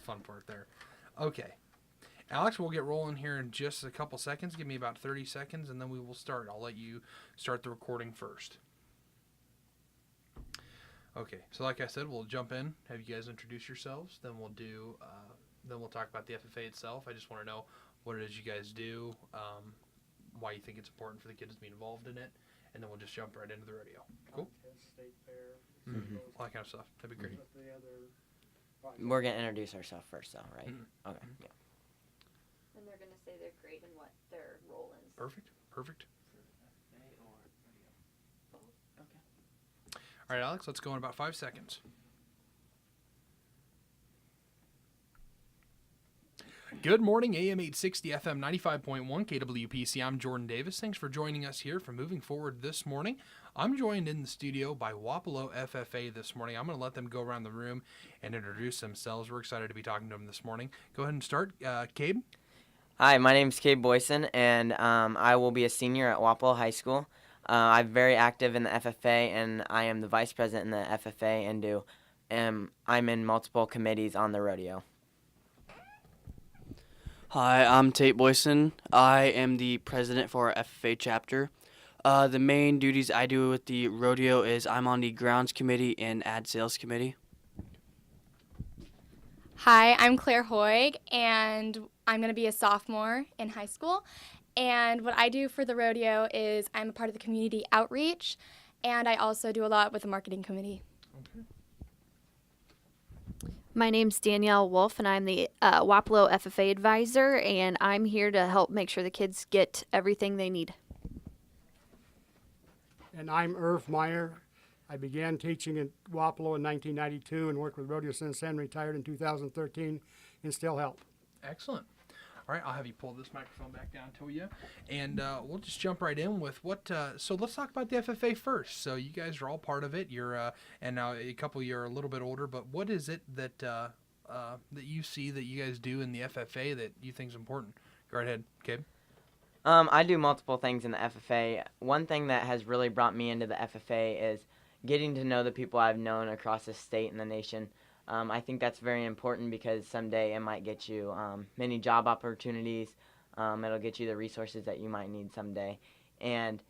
fun part there. Okay. Alex, we'll get rolling here in just a couple seconds. Give me about 30 seconds, and then we will start. I'll let you start the recording first. Okay, so like I said, we'll jump in, have you guys introduce yourselves, then we'll talk about the FFA itself. I just want to know what it is you guys do, why you think it's important for the kids to be involved in it, and then we'll just jump right into the rodeo. Cool? State fair, All that kind of stuff. That'd be great. We're going to introduce ourselves first, though, right? Okay. Yeah. And they're going to say their grade and what their role is. Perfect. Okay. All right, Alex, let's go in about 5 seconds. Good morning, AM 860, FM 95.1, KWPC. I'm Jordan Davis. Thanks for joining us here for Moving Forward this morning. I'm joined in the studio by Wapello FFA this morning. I'm going to let them go around the room and introduce themselves. We're excited to be talking to them this morning. Go ahead and start. Cabe? Hi, my name's Cabe Boyson, and I will be a senior at Wapello High School. I'm very active in the FFA, and I am the vice president in the FFA, and I'm in multiple committees on the rodeo. Hi, I'm Tate Boyson. I am the president for our FFA chapter. The main duties I do with the rodeo is I'm on the grounds committee and ad sales committee. Hi, I'm Claire Hoig, and I'm going to be a sophomore in high school. And what I do for the rodeo is I'm a part of the community outreach, and I also do a lot with the marketing committee. Okay. My name's Danielle Wolf, and I'm the Wapello FFA advisor, and I'm here to help make sure the kids get everything they need. And I'm Irv Meyer. I began teaching at Wapello in 1992 and worked with rodeo since then, retired in 2013, and still help. Excellent. All right, I'll have you pull this microphone back down to you, and we'll just jump right in with what. So let's talk about the FFA first. So you guys are all part of it. You're and now a couple of you are a little bit older, but what is it that that you see that you guys do in the FFA that you think is important? Go right ahead, Gabe. I do multiple things in the FFA. One thing that has really brought me into the FFA is getting to know the people I've known across the state and the nation. I think that's very important because someday it might get you many job opportunities. It'll get you the resources that you might need someday. And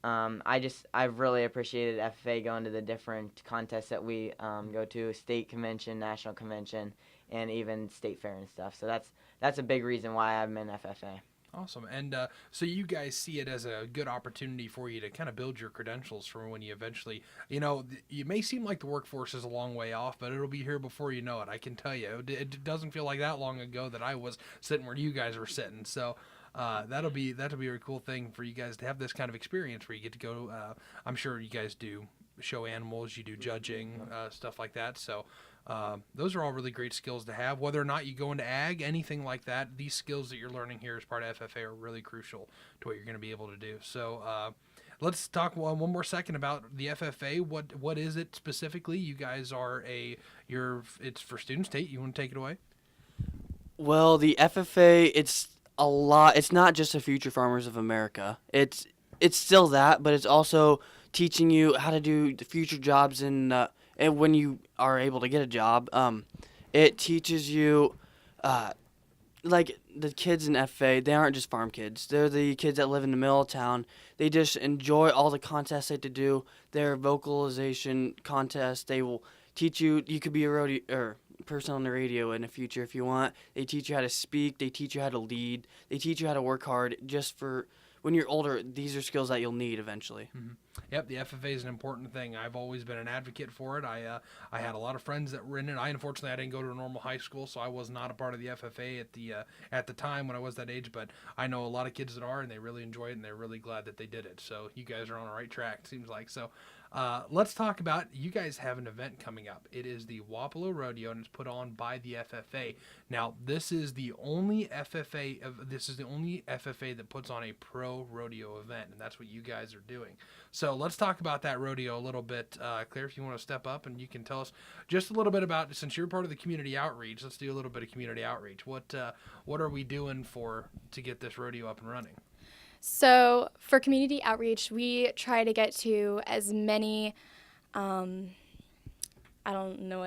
I've really appreciated FFA going to the different contests that we go to, state convention, national convention, and even state fair and stuff. So that's a big reason why I'm in FFA. Awesome. And so you guys see it as a good opportunity for you to kind of build your credentials for when you eventually, you may seem like the workforce is a long way off, but it'll be here before you know it. I can tell you, it doesn't feel like that long ago that I was sitting where you guys were sitting. So that'll be a cool thing for you guys to have this kind of experience where you get to go. I'm sure you guys do show animals, you do judging, stuff like that. So those are all really great skills to have. Whether or not you go into ag, anything like that, these skills that you're learning here as part of FFA are really crucial to what you're going to be able to do. So let's talk one more second about the FFA. What is it specifically? You guys are it's for students. Tate, you want to take it away? Well, the FFA, it's a lot. It's not just the Future Farmers of America. It's still that, but it's also teaching you how to do the future jobs and when you are able to get a job. It teaches you, like the kids in FFA, they aren't just farm kids. They're the kids that live in the middle of town. They just enjoy all the contests they have to do. Their vocalization contests, they will teach you. You could be a rodeo or person on the radio in the future if you want. They teach you how to speak. They teach you how to lead. They teach you how to work hard just for when you're older. These are skills that you'll need eventually. Mm-hmm. Yep, the FFA is an important thing. I've always been an advocate for it. I had a lot of friends that were in it. Unfortunately, I didn't go to a normal high school, so I was not a part of the FFA at the time when I was that age. But I know a lot of kids that are, and they really enjoy it, and they're really glad that they did it. So you guys are on the right track, seems like. So let's talk about, you guys have an event coming up. It is the Wapello Rodeo, and it's put on by the FFA. Now, this is the only FFA that puts on a pro rodeo event, and that's what you guys are doing. So let's talk about that rodeo a little bit. Claire, if you want to step up and you can tell us just a little bit about, since you're part of the community outreach, let's do a little bit of community outreach. What are we doing to get this rodeo up and running? So for community outreach, we try to get to as many, I don't know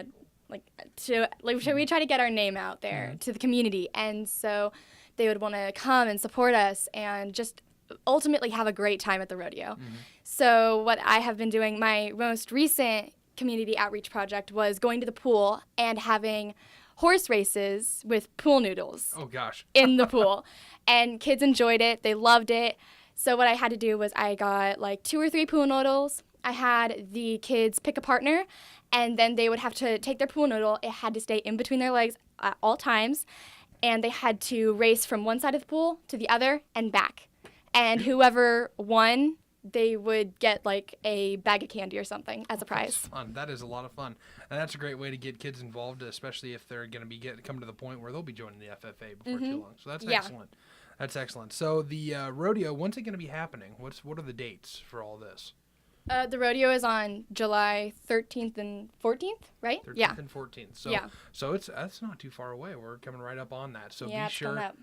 what we try to get our name out there to the community, and so they would want to come and support us and just ultimately have a great time at the rodeo. So what I have been doing, my most recent community outreach project was going to the pool and having horse races with pool noodles. Oh gosh. In the pool. And kids enjoyed it. They loved it. So what I had to do was I got like 2 or 3 pool noodles. I had the kids pick a partner, and then they would have to take their pool noodle. It had to stay in between their legs at all times, and they had to race from one side of the pool to the other and back. And whoever won, they would get like a bag of candy or something as a prize. That's fun. That is a lot of fun, and that's a great way to get kids involved, especially if they're going to be come to the point where they'll be joining the FFA before too long. So that's excellent. That's excellent. So the rodeo, when's it going to be happening? What are the dates for all this? The rodeo is on July 13th and 14th, right? 13th and 14th. So Yeah. so that's not too far away. We're coming right up on that. So Yeah, be it's coming sure. up.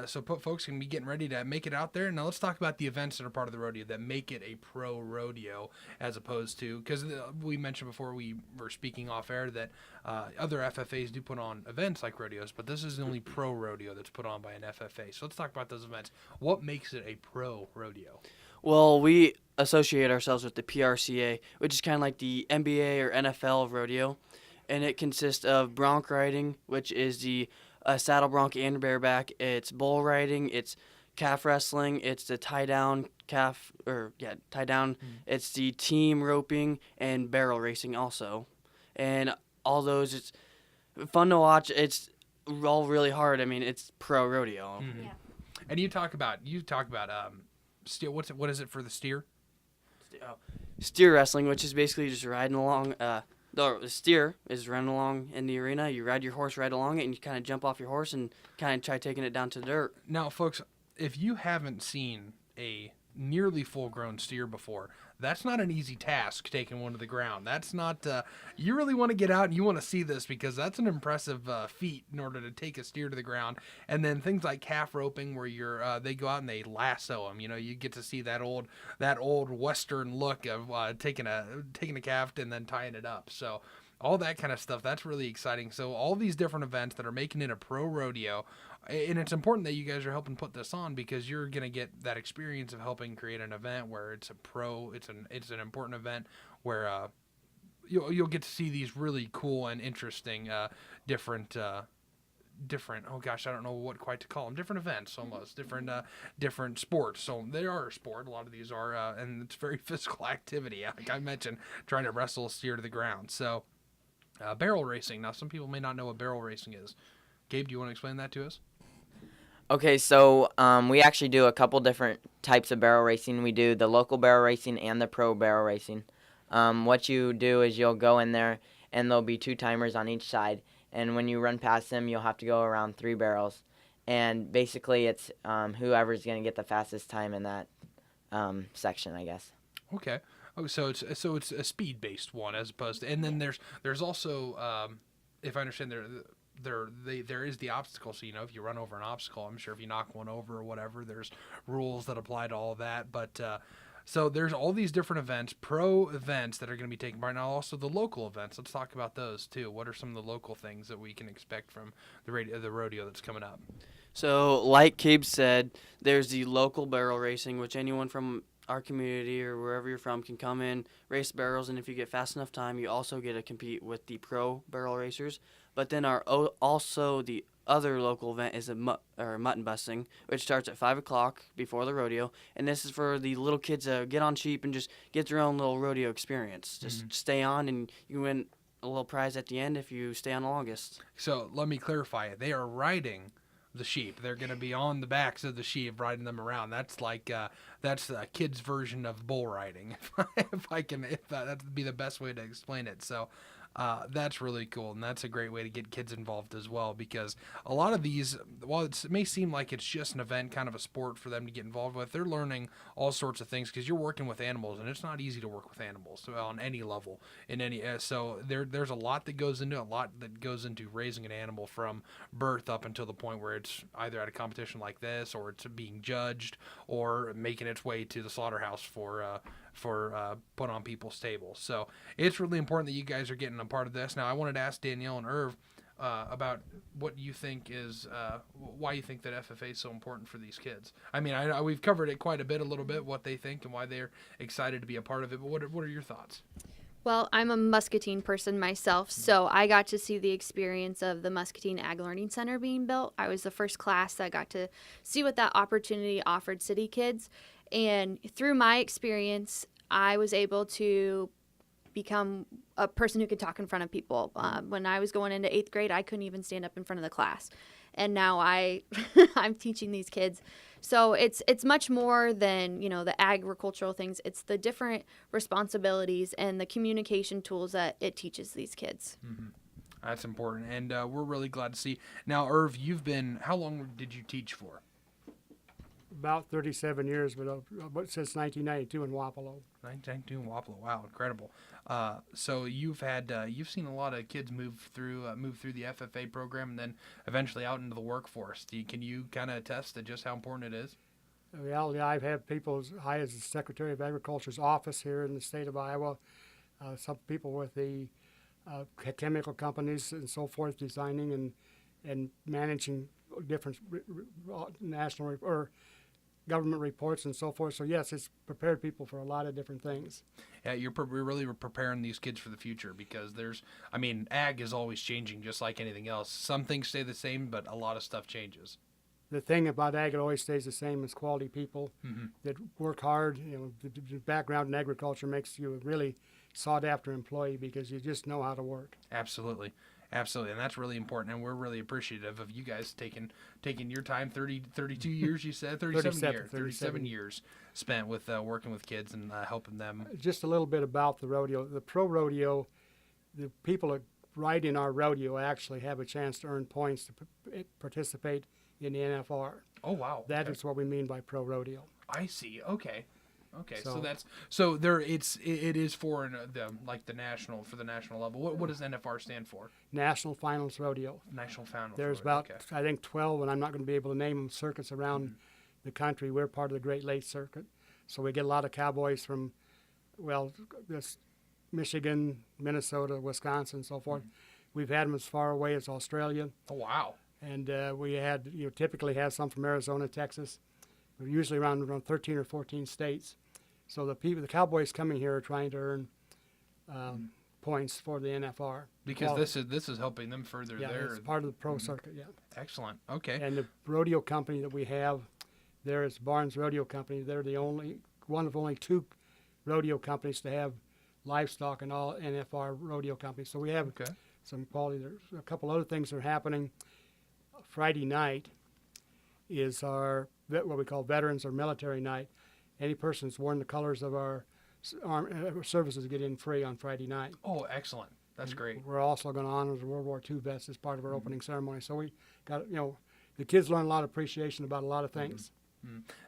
So folks can be getting ready to make it out there. Now let's talk about the events that are part of the rodeo that make it a pro rodeo, as opposed to, because we mentioned before we were speaking off air that other FFAs do put on events like rodeos, but this is the only pro rodeo that's put on by an FFA. So let's talk about those events. What makes it a pro rodeo? Well, we associate ourselves with the PRCA, which is kind of like the NBA or NFL rodeo, and it consists of bronc riding, which is the saddle bronc and bareback. It's bull riding. It's calf wrestling. It's the tie down calf tie down. It's the team roping and barrel racing also, and all those. It's fun to watch. It's all really hard. I mean, it's pro rodeo. Mm-hmm. And you talk about steer. What is it for the steer? Steer wrestling, which is basically just riding along. The steer is running along in the arena. You ride your horse right along it, and you kind of jump off your horse and kind of try taking it down to the dirt. Now, folks, if you haven't seen a nearly full-grown steer before, that's not an easy task, taking one to the ground. That's not, you really want to get out and you want to see this, because that's an impressive feat in order to take a steer to the ground. And then things like calf roping, where they go out and they lasso them. You know, you get to see that old Western look of taking a calf and then tying it up. So all that kind of stuff, that's really exciting. So all these different events that are making it a pro rodeo, and it's important that you guys are helping put this on, because you're going to get that experience of helping create an event where it's an important event where you'll get to see these really cool and interesting different oh gosh, I don't know what quite to call them, different events, almost different sports. So they are a sport, a lot of these are, and it's very physical activity, like I mentioned, trying to wrestle a steer to the ground. So barrel racing, now some people may not know what barrel racing is. Gabe, do you want to explain that to us? Okay, so we actually do a couple different types of barrel racing. We do the local barrel racing and the pro barrel racing. What you do is you'll go in there, and there'll be 2 timers on each side. And when you run past them, you'll have to go around 3 barrels. And basically, it's whoever's going to get the fastest time in that section, I guess. Okay. Oh, so it's a speed-based one, as opposed to, and then there's also, if I understand, there is the obstacle. So, you know, if you run over an obstacle, I'm sure if you knock one over or whatever, there's rules that apply to all that. But so there's all these different events, pro events, that are going to be taking part. Now, also the local events. Let's talk about those too. What are some of the local things that we can expect from the rodeo that's coming up? So, like Gabe said, there's the local barrel racing, which anyone from our community or wherever you're from can come in, race barrels, and if you get fast enough time, you also get to compete with the pro barrel racers. But then also the other local event is mutton busting, which starts at 5 o'clock before the rodeo, and this is for the little kids to get on sheep and just get their own little rodeo experience. Just stay on, and you win a little prize at the end if you stay on the longest. So let me clarify it. They are riding the sheep. They're going to be on the backs of the sheep, riding them around. That's like that's a kid's version of bull riding, if that'd be the best way to explain it. So that's really cool, and that's a great way to get kids involved as well, because a lot of these, while it may seem like it's just an event, kind of a sport for them to get involved with, they're learning all sorts of things, because you're working with animals, and it's not easy to work with animals on any level, so there's a lot that goes into raising an animal from birth up until the point where it's either at a competition like this, or it's being judged, or making its way to the slaughterhouse for put on people's tables. So it's really important that you guys are getting a part of this. Now, I wanted to ask Danielle and Irv about what you think is why you think that FFA is so important for these kids. I mean, we've covered it quite a little bit, what they think and why they're excited to be a part of it. But what are your thoughts? Well, I'm a Muscatine person myself, so I got to see the experience of the Muscatine Ag Learning Center being built. I was the first class that got to see what that opportunity offered city kids. And through my experience, I was able to become a person who could talk in front of people. When I was going into 8th grade, I couldn't even stand up in front of the class. And now I'm teaching these kids. So it's much more than, the agricultural things. It's the different responsibilities and the communication tools that it teaches these kids. Mm-hmm. That's important. And we're really glad to see. Now, Irv, how long did you teach for? About 37 years, but since 1992 in Wapello. 1992 in Wappello. Wow, incredible. So you've seen a lot of kids move through the FFA program and then eventually out into the workforce. Can you kind of attest to just how important it is? Well, yeah, I've had people as high as the Secretary of Agriculture's office here in the state of Iowa, some people with the chemical companies and so forth, designing and managing different national or government reports and so forth. So yes, it's prepared people for a lot of different things. Yeah, you're really preparing these kids for the future because ag is always changing just like anything else. Some things stay the same, but a lot of stuff changes. The thing about ag, it always stays the same, is quality people that work hard. The background in agriculture makes you a really sought-after employee because you just know how to work. Absolutely. Absolutely, and that's really important, and we're really appreciative of you guys taking your time, 32 years, you said? 37 years spent with working with kids and helping them. Just a little bit about the rodeo. The Pro Rodeo, the people that ride in our rodeo actually have a chance to earn points to participate in the NFR. Oh, wow. That is what we mean by Pro Rodeo. I see, okay. Okay, So it is for the national level. What does NFR stand for? National Finals Rodeo. National Finals. There's Rodeo. about I think 12, and I'm not going to be able to name them, circuits around the country. We're part of the Great Lakes Circuit, so we get a lot of cowboys from, this Michigan, Minnesota, Wisconsin, and so forth. We've had them as far away as Australia. Oh wow! And we typically have some from Arizona, Texas. We're usually around 13 or 14 states. So the cowboys coming here are trying to earn points for the NFR. Because this is helping them further there. It's part of the pro circuit, yeah. Excellent. Okay. And the rodeo company that we have there is Barnes Rodeo Company. They're the one of only 2 rodeo companies to have livestock and all NFR rodeo companies. So we have some quality. There's a couple other things that are happening. Friday night is what we call Veterans or Military Night. Any person that's worn the colors of our services get in free on Friday night. Oh, excellent. That's great. We're also going to honor the World War II vets as part of our opening ceremony. So we got, the kids learn a lot of appreciation about a lot of things.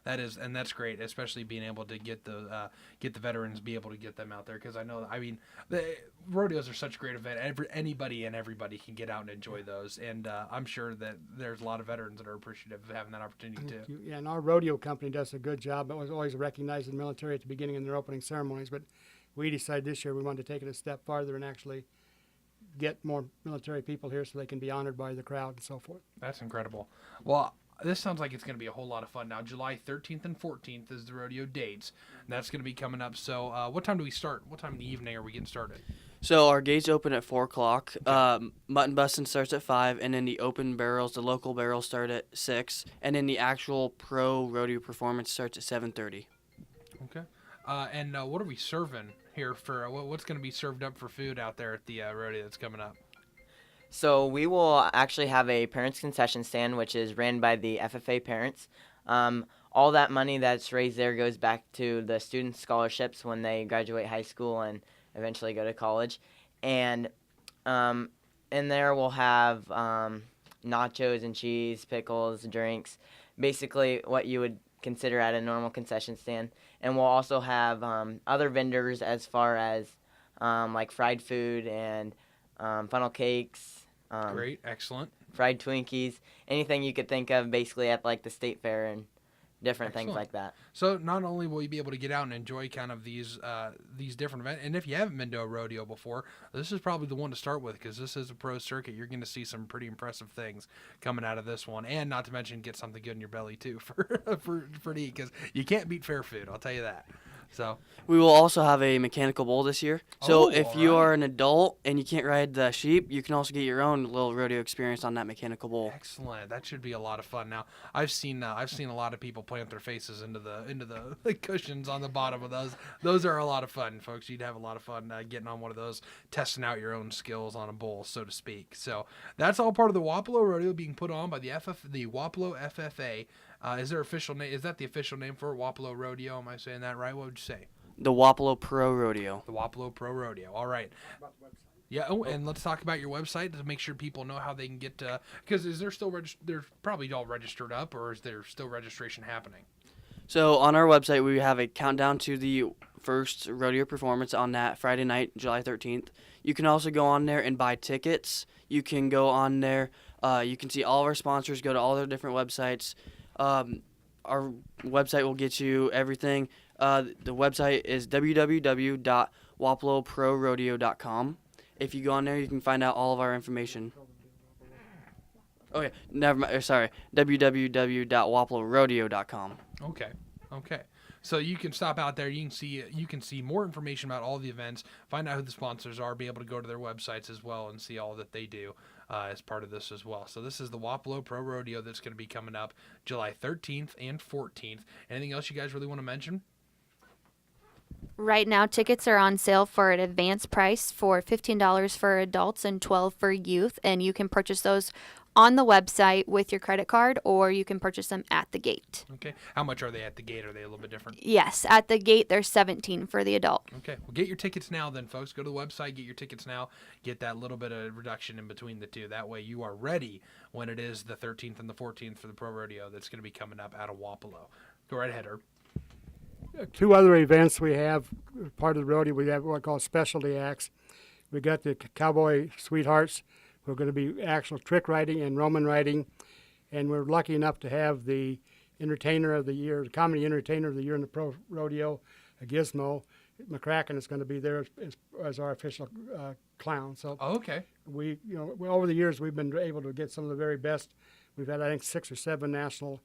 That's great, especially being able to get the veterans, be able to get them out there, because the rodeos are such a great event. Anybody and everybody can get out and enjoy those, and I'm sure that there's a lot of veterans that are appreciative of having that opportunity too. Yeah, and our rodeo company does a good job. It was always recognized in the military at the beginning in their opening ceremonies, but we decided this year we wanted to take it a step farther and actually get more military people here so they can be honored by the crowd and so forth. That's incredible. Well, this sounds like it's going to be a whole lot of fun. Now, July 13th and 14th is the rodeo dates. And that's going to be coming up. So what time do we start? What time in the evening are we getting started? So our gates open at 4 o'clock. Mutton busting starts at 5, and then the open barrels, the local barrels, start at 6. And then the actual pro rodeo performance starts at 7:30. Okay. And what are we serving here for? What's going to be served up for food out there at the rodeo that's coming up? So we will actually have a parents' concession stand, which is ran by the FFA parents. All that money that's raised there goes back to the student scholarships when they graduate high school and eventually go to college. And in there we'll have nachos and cheese, pickles, drinks, basically what you would consider at a normal concession stand. And we'll also have other vendors as far as like fried food and funnel cakes. Great, excellent. Fried Twinkies, anything you could think of basically at like the state fair and different things Excellent. like that. So not only will you be able to get out and enjoy kind of these different events, and if you haven't been to a rodeo before, this is probably the one to start with because this is a pro circuit. You're going to see some pretty impressive things coming out of this one, and not to mention get something good in your belly too for to eat because you can't beat fair food. I'll tell you that. So We will also have a mechanical bull this year. So Oh, if you alright. are an adult and you can't ride the sheep, you can also get your own little rodeo experience on that mechanical bull. excellent. That should be a lot of fun. Now I've seen a lot of people plant their faces into the cushions on the bottom of those. Those are a lot of fun, folks. You'd have a lot of fun getting on one of those, testing out your own skills on a bull, so to speak. So that's all part of the Wappello Rodeo being put on by the Wapello FFA. Is there official name? Is that the official name for it? Wapello Rodeo? Am I saying that right? What would you say? The Wapello Pro Rodeo. The Wapello Pro Rodeo. All right. Yeah. Oh, and let's talk about your website to make sure people know how they can get. Because is there still they're probably all registered up, or is there still registration happening? So on our website, we have a countdown to the first rodeo performance on that Friday night, July 13th. You can also go on there and buy tickets. You can go on there. You can see all of our sponsors, go to all their different websites. Our website will get you everything. The website is www.wapelloprorodeo.com. If you go on there, you can find out all of our information. Okay, never mind. Sorry, www.wappellorodeo.com. Okay. Okay. So you can stop out there. You can see more information about all the events. Find out who the sponsors are. Be able to go to their websites as well and see all that they do as part of this as well. So this is the Wappello Pro Rodeo that's going to be coming up July 13th and 14th. Anything else you guys really want to mention? Right now, tickets are on sale for an advance price for $15 for adults and $12 for youth, and you can purchase those on the website with your credit card, or you can purchase them at the gate. Okay. How much are they at the gate? Are they a little bit different? Yes, at the gate, they're $17 for the adult. Okay. Well, get your tickets now then, folks. Go to the website, get your tickets now. Get that little bit of reduction in between the two. That way you are ready when it is the 13th and the 14th for the Pro Rodeo that's going to be coming up out of Wappello. Go right ahead, Herb. Two other events we have, part of the rodeo, we have what we call specialty acts. We got the Cowboy Sweethearts. We're going to be actual trick riding and Roman riding. And we're lucky enough to have the entertainer of the year, the comedy entertainer of the year in the Pro Rodeo, Gizmo. McCracken is going to be there as our official clown. So Oh, okay. over the years, we've been able to get some of the very best. We've had, I think, 6 or 7 national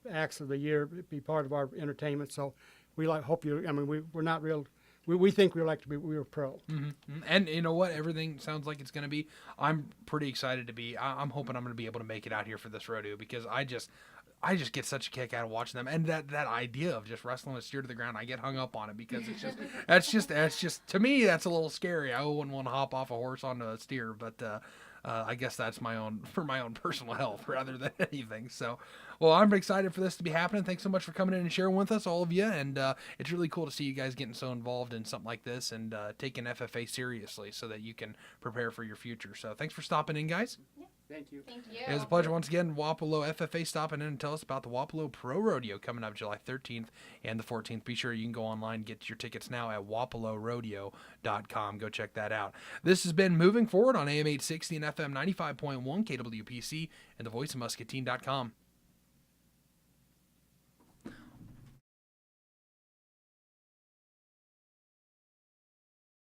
acts of the year be part of our entertainment. So we hope you. I mean, we're not real. We think we like to be. We're pro. Mm-hmm. And you know what? Everything sounds like it's going to be. I'm pretty excited to be. I'm hoping I'm going to be able to make it out here for this rodeo because I just get such a kick out of watching them, and that idea of just wrestling a steer to the ground, I get hung up on it because it's just that's just to me that's a little scary. I wouldn't want to hop off a horse onto a steer, but I guess that's for my own personal health rather than anything. So, well, I'm excited for this to be happening. Thanks so much for coming in and sharing with us, all of you, and it's really cool to see you guys getting so involved in something like this and taking FFA seriously so that you can prepare for your future. So, thanks for stopping in, guys. Thank you. Thank you. It was a pleasure once again. Wapello FFA stopping in and tell us about the Wapello Pro Rodeo coming up July 13th and the 14th. Be sure you can go online and get your tickets now at wappellorodeo.com. Go check that out. This has been Moving Forward on AM 860 and FM 95.1 KWPC and the voice of Muscatine.com.